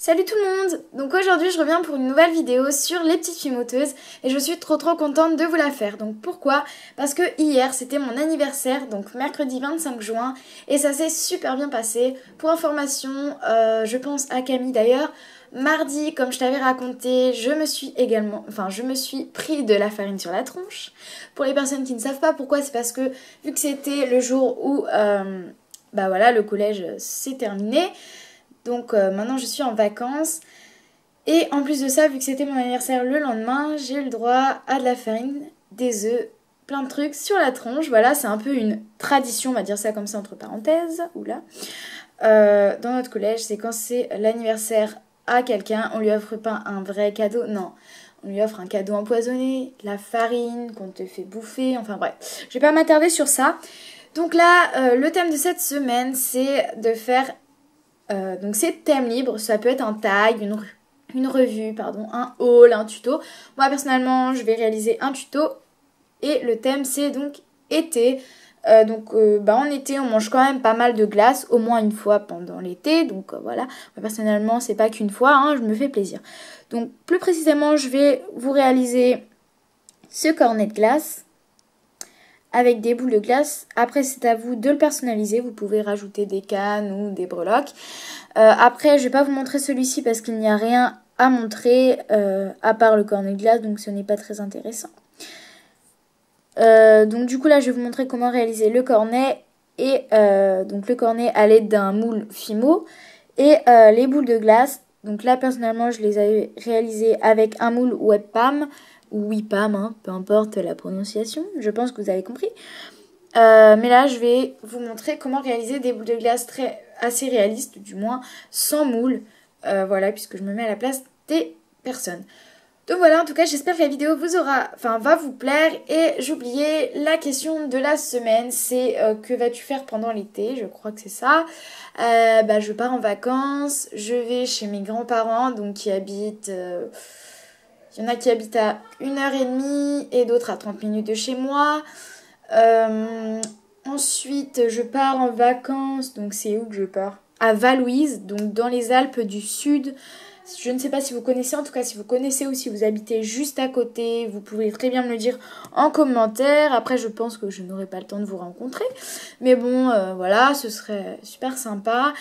Salut tout le monde! Donc aujourd'hui je reviens pour une nouvelle vidéo sur les petites fimoteuses et je suis trop contente de vous la faire. Donc pourquoi? Parce que hier c'était mon anniversaire, donc mercredi 25 juin, et ça s'est super bien passé. Pour information, je pense à Camille d'ailleurs, mardi comme je t'avais raconté, je me suis pris de la farine sur la tronche. Pour les personnes qui ne savent pas pourquoi, c'est parce que vu que c'était le jour où le collège s'est terminé. Donc maintenant je suis en vacances et en plus de ça, vu que c'était mon anniversaire le lendemain, j'ai eu le droit à de la farine, des œufs, plein de trucs sur la tronche. Voilà, c'est un peu une tradition, on va dire ça comme ça entre parenthèses. Oula. Dans notre collège, c'est quand c'est l'anniversaire à quelqu'un, on lui offre pas un vrai cadeau, non. On lui offre un cadeau empoisonné, la farine qu'on te fait bouffer, enfin bref. Je vais pas m'attarder sur ça. Donc là, le thème de cette semaine, c'est de faire... donc c'est thème libre, ça peut être un tag, une revue, un haul, un tuto. Moi personnellement je vais réaliser un tuto et le thème c'est donc été. En été on mange quand même pas mal de glace, au moins une fois pendant l'été. Donc voilà, moi personnellement c'est pas qu'une fois, hein, je me fais plaisir. Donc plus précisément je vais vous réaliser ce cornet de glace avec des boules de glace. Après c'est à vous de le personnaliser, vous pouvez rajouter des cannes ou des breloques. Après je vais pas vous montrer celui-ci parce qu'il n'y a rien à montrer à part le cornet de glace, donc ce n'est pas très intéressant. Donc du coup là je vais vous montrer comment réaliser le cornet et donc le cornet à l'aide d'un moule Fimo et les boules de glace. Donc là personnellement je les ai réalisées avec un moule Webpam ou Wipam, hein, peu importe la prononciation, je pense que vous avez compris. Mais là je vais vous montrer comment réaliser des boules de glace assez réalistes, du moins sans moule, voilà, puisque je me mets à la place des personnes. Donc voilà, en tout cas j'espère que la vidéo va vous plaire. Et j'oubliais la question de la semaine, c'est que vas-tu faire pendant l'été? Je crois que c'est ça. Je pars en vacances, je vais chez mes grands-parents, donc qui habitent... il y en a qui habitent à 1h30 et d'autres à 30 minutes de chez moi. Ensuite, je pars en vacances. Donc, c'est où que je pars? À Val-Louise, donc dans les Alpes du Sud. Je ne sais pas si vous connaissez, en tout cas, si vous connaissez ou si vous habitez juste à côté, vous pouvez très bien me le dire en commentaire. Après, je pense que je n'aurai pas le temps de vous rencontrer. Mais bon, voilà, ce serait super sympa.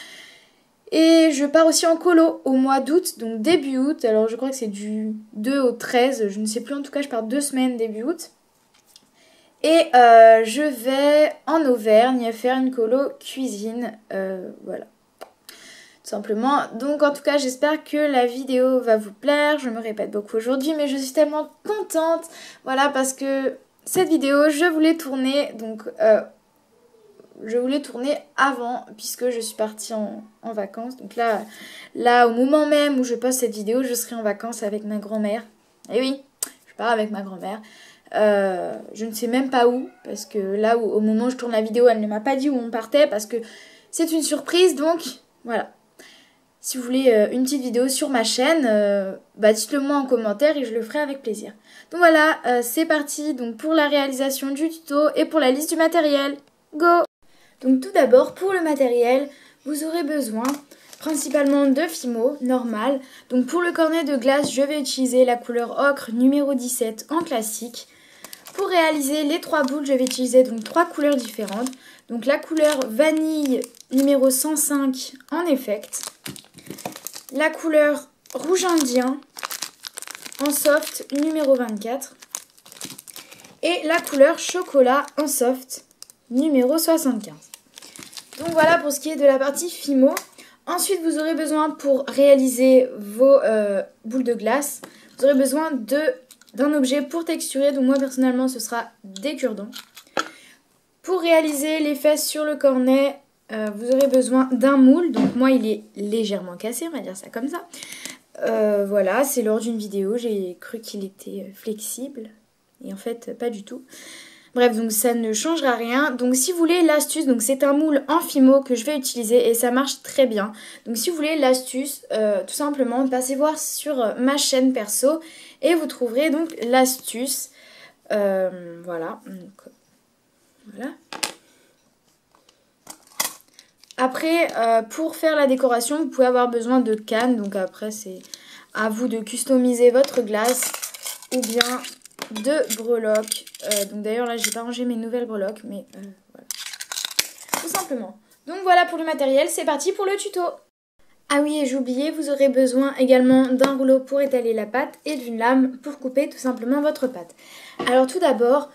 Et je pars aussi en colo au mois d'août, donc début août. Alors je crois que c'est du 2 au 13, je ne sais plus, en tout cas je pars 2 semaines début août. Et je vais en Auvergne faire une colo cuisine, voilà. Tout simplement. Donc en tout cas j'espère que la vidéo va vous plaire. Je me répète beaucoup aujourd'hui mais je suis tellement contente. Voilà, parce que cette vidéo je voulais tourner donc... je voulais tourner avant puisque je suis partie en vacances. Donc là, au moment même où je poste cette vidéo, je serai en vacances avec ma grand-mère. Et oui, je pars avec ma grand-mère. Je ne sais même pas où, parce que là, au moment où je tourne la vidéo, elle ne m'a pas dit où on partait, parce que c'est une surprise. Donc voilà. Si vous voulez une petite vidéo sur ma chaîne, dites-le moi en commentaire et je le ferai avec plaisir. Donc voilà, c'est parti donc pour la réalisation du tuto et pour la liste du matériel. Go! Donc tout d'abord, pour le matériel, vous aurez besoin principalement de Fimo, normal. Donc pour le cornet de glace, je vais utiliser la couleur ocre numéro 17 en classique. Pour réaliser les 3 boules, je vais utiliser donc 3 couleurs différentes. Donc la couleur vanille numéro 105 en effect. La couleur rouge indien en soft numéro 24. Et la couleur chocolat en soft numéro 75. Donc voilà pour ce qui est de la partie Fimo. Ensuite, vous aurez besoin pour réaliser vos boules de glace, vous aurez besoin d'un objet pour texturer. Donc moi personnellement, ce sera des cure-dents. Pour réaliser les fesses sur le cornet, vous aurez besoin d'un moule. Donc moi, il est légèrement cassé, on va dire ça comme ça. Voilà, c'est lors d'une vidéo, j'ai cru qu'il était flexible. Et en fait, pas du tout. Bref, donc ça ne changera rien. Donc si vous voulez l'astuce, donc c'est un moule en Fimo que je vais utiliser et ça marche très bien. Donc si vous voulez l'astuce, tout simplement, passez voir sur ma chaîne perso et vous trouverez donc l'astuce. Voilà. Donc, voilà. Après, pour faire la décoration, vous pouvez avoir besoin de cannes. Donc après, c'est à vous de customiser votre glace ou bien de breloques. Donc d'ailleurs, là, j'ai pas rangé mes nouvelles breloques, mais voilà. Tout simplement. Donc voilà pour le matériel, c'est parti pour le tuto. Ah oui, et j'ai oublié, vous aurez besoin également d'un rouleau pour étaler la pâte et d'une lame pour couper tout simplement votre pâte. Alors tout d'abord,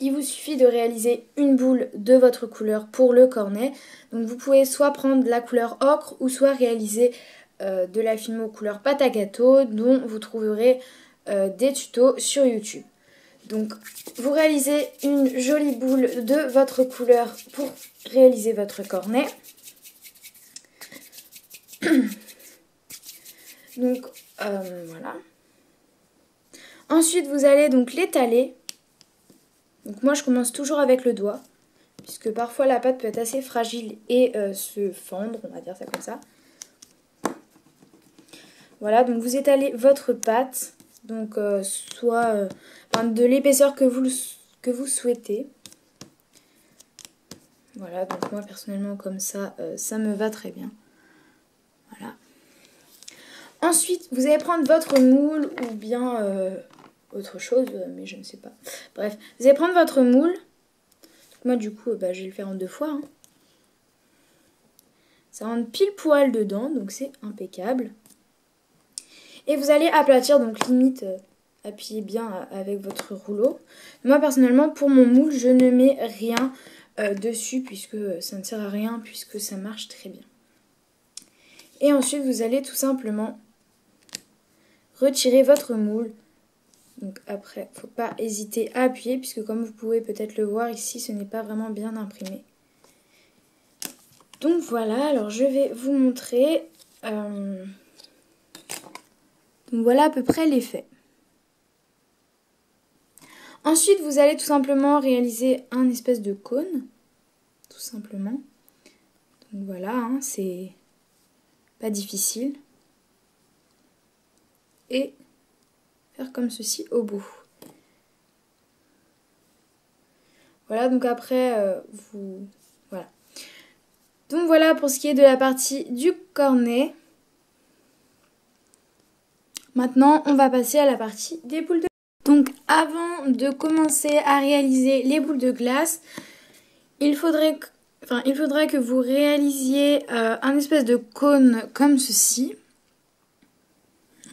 il vous suffit de réaliser une boule de votre couleur pour le cornet. Donc vous pouvez soit prendre la couleur ocre ou soit réaliser de la Fimo couleur pâte à gâteau dont vous trouverez des tutos sur YouTube. Donc vous réalisez une jolie boule de votre couleur pour réaliser votre cornet. Donc voilà. Ensuite vous allez donc l'étaler. Donc moi je commence toujours avec le doigt, puisque parfois la pâte peut être assez fragile et se fendre, on va dire ça comme ça. Voilà, donc vous étalez votre pâte, donc soit de l'épaisseur que vous souhaitez. Voilà, donc moi personnellement comme ça, ça me va très bien. Voilà. Ensuite, vous allez prendre votre moule ou bien autre chose, mais je ne sais pas. Bref, vous allez prendre votre moule. Moi du coup, je vais le faire en 2 fois. Hein. Ça rentre pile poil dedans, donc c'est impeccable. Et vous allez aplatir, donc limite appuyez bien avec votre rouleau. Moi personnellement, pour mon moule, je ne mets rien dessus puisque ça ne sert à rien, puisque ça marche très bien. Et ensuite, vous allez tout simplement retirer votre moule. Donc après, il ne faut pas hésiter à appuyer, puisque comme vous pouvez peut-être le voir ici, ce n'est pas vraiment bien imprimé. Donc voilà, alors je vais vous montrer. Donc voilà à peu près l'effet. Ensuite, vous allez tout simplement réaliser un espèce de cône. Tout simplement. Donc voilà, hein, c'est pas difficile. Et faire comme ceci au bout. Voilà, donc après, voilà. Donc voilà pour ce qui est de la partie du cornet. Maintenant, on va passer à la partie des boules de glace. Donc avant de commencer à réaliser les boules de glace, il faudra que vous réalisiez un espèce de cône comme ceci.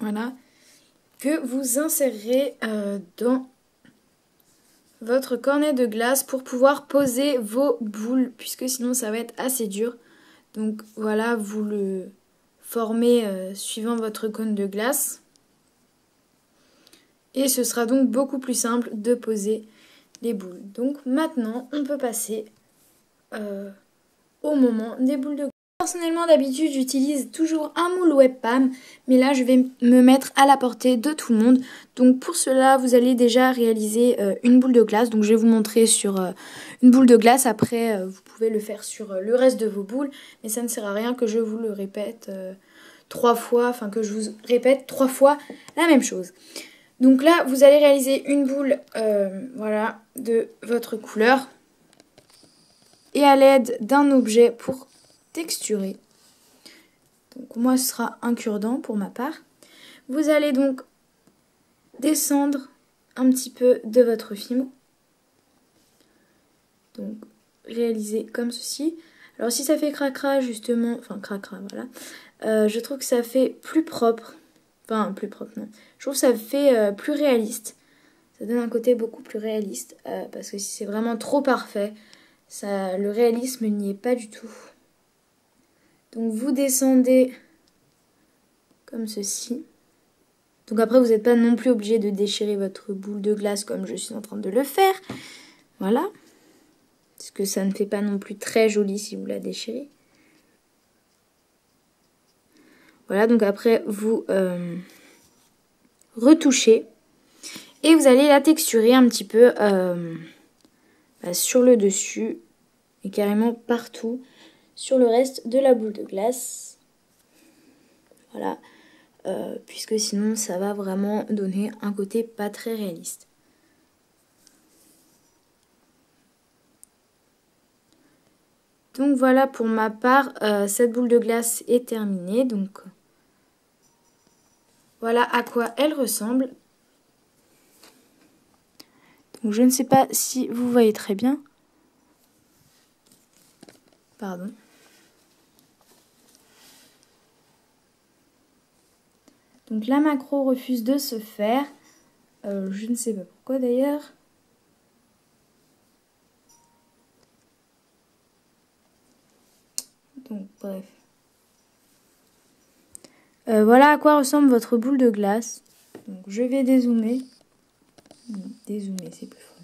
Voilà. Que vous insérerez dans votre cornet de glace pour pouvoir poser vos boules, puisque sinon ça va être assez dur. Donc voilà, vous le formez suivant votre cône de glace. Et ce sera donc beaucoup plus simple de poser les boules. Donc maintenant, on peut passer au moment des boules de glace. Personnellement, d'habitude, j'utilise toujours un moule webcam, mais là, je vais me mettre à la portée de tout le monde. Donc pour cela, vous allez déjà réaliser une boule de glace. Donc je vais vous montrer sur une boule de glace. Après, vous pouvez le faire sur le reste de vos boules, mais ça ne sert à rien que je vous le répète 3 fois, enfin que je vous répète 3 fois la même chose. Donc là, vous allez réaliser une boule voilà, de votre couleur et à l'aide d'un objet pour texturer. Donc moi, ce sera un cure-dent pour ma part. Vous allez donc descendre un petit peu de votre Fimo. Donc réaliser comme ceci. Alors si ça fait cracra justement, enfin cracra voilà, je trouve que ça fait plus propre. Enfin, plus propre, non. Je trouve que ça fait plus réaliste. Ça donne un côté beaucoup plus réaliste. Parce que si c'est vraiment trop parfait, le réalisme n'y est pas du tout. Donc vous descendez comme ceci. Donc après, vous n'êtes pas non plus obligé de déchirer votre boule de glace comme je suis en train de le faire. Voilà. Parce que ça ne fait pas non plus très joli si vous la déchirez. Voilà, donc après, vous retouchez. Et vous allez la texturer un petit peu sur le dessus. Et carrément partout. Sur le reste de la boule de glace. Voilà. Puisque sinon, ça va vraiment donner un côté pas très réaliste. Donc voilà, pour ma part, cette boule de glace est terminée. Donc voilà à quoi elle ressemble. Donc je ne sais pas si vous voyez très bien. Pardon. Donc la macro refuse de se faire. Je ne sais pas pourquoi d'ailleurs. Donc bref. Voilà à quoi ressemble votre boule de glace. Donc je vais dézoomer. Dézoomer, c'est plus fort.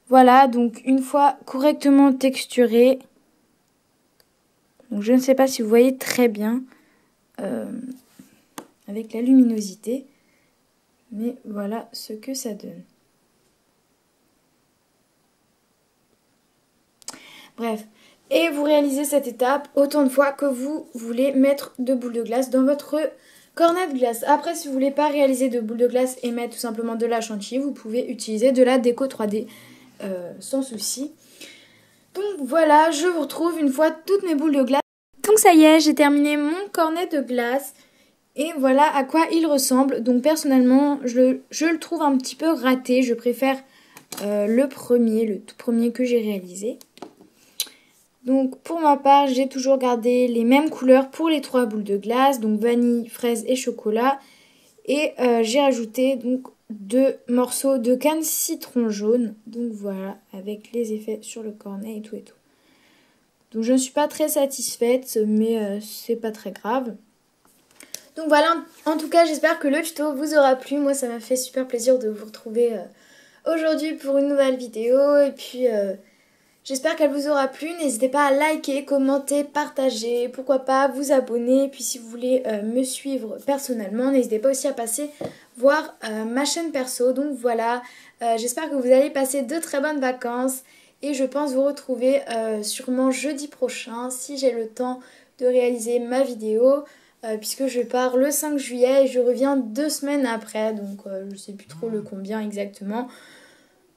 Voilà, donc une fois correctement texturée. Donc je ne sais pas si vous voyez très bien avec la luminosité. Mais voilà ce que ça donne. Bref. Et vous réalisez cette étape autant de fois que vous voulez mettre de boules de glace dans votre cornet de glace. Après, si vous voulez pas réaliser de boules de glace et mettre tout simplement de la chantilly, vous pouvez utiliser de la déco 3D sans souci. Donc voilà, je vous retrouve une fois toutes mes boules de glace. Donc ça y est, j'ai terminé mon cornet de glace. Et voilà à quoi il ressemble. Donc personnellement, je le trouve un petit peu raté. Je préfère le tout premier que j'ai réalisé. Donc pour ma part, j'ai toujours gardé les mêmes couleurs pour les 3 boules de glace. Donc vanille, fraise et chocolat. Et j'ai rajouté donc 2 morceaux de canne citron jaune. Donc voilà, avec les effets sur le cornet et tout et tout. Donc je ne suis pas très satisfaite, mais c'est pas très grave. Donc voilà, en tout cas j'espère que le tuto vous aura plu. Moi ça m'a fait super plaisir de vous retrouver aujourd'hui pour une nouvelle vidéo. Et puis j'espère qu'elle vous aura plu. N'hésitez pas à liker, commenter, partager. Pourquoi pas vous abonner. Et puis si vous voulez me suivre personnellement, n'hésitez pas aussi à passer voir ma chaîne perso. Donc voilà, j'espère que vous allez passer de très bonnes vacances. Et je pense vous retrouver sûrement jeudi prochain si j'ai le temps de réaliser ma vidéo. Puisque je pars le 5 juillet et je reviens 2 semaines après. Donc je ne sais plus trop le combien exactement.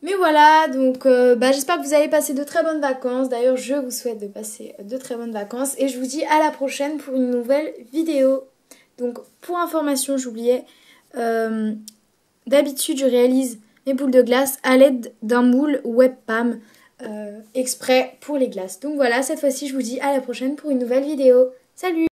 Mais voilà, donc j'espère que vous allez passer de très bonnes vacances. D'ailleurs, je vous souhaite de passer de très bonnes vacances. Et je vous dis à la prochaine pour une nouvelle vidéo. Donc pour information, j'oubliais, d'habitude je réalise mes boules de glace à l'aide d'un moule webcam exprès pour les glaces. Donc voilà, cette fois-ci je vous dis à la prochaine pour une nouvelle vidéo. Salut!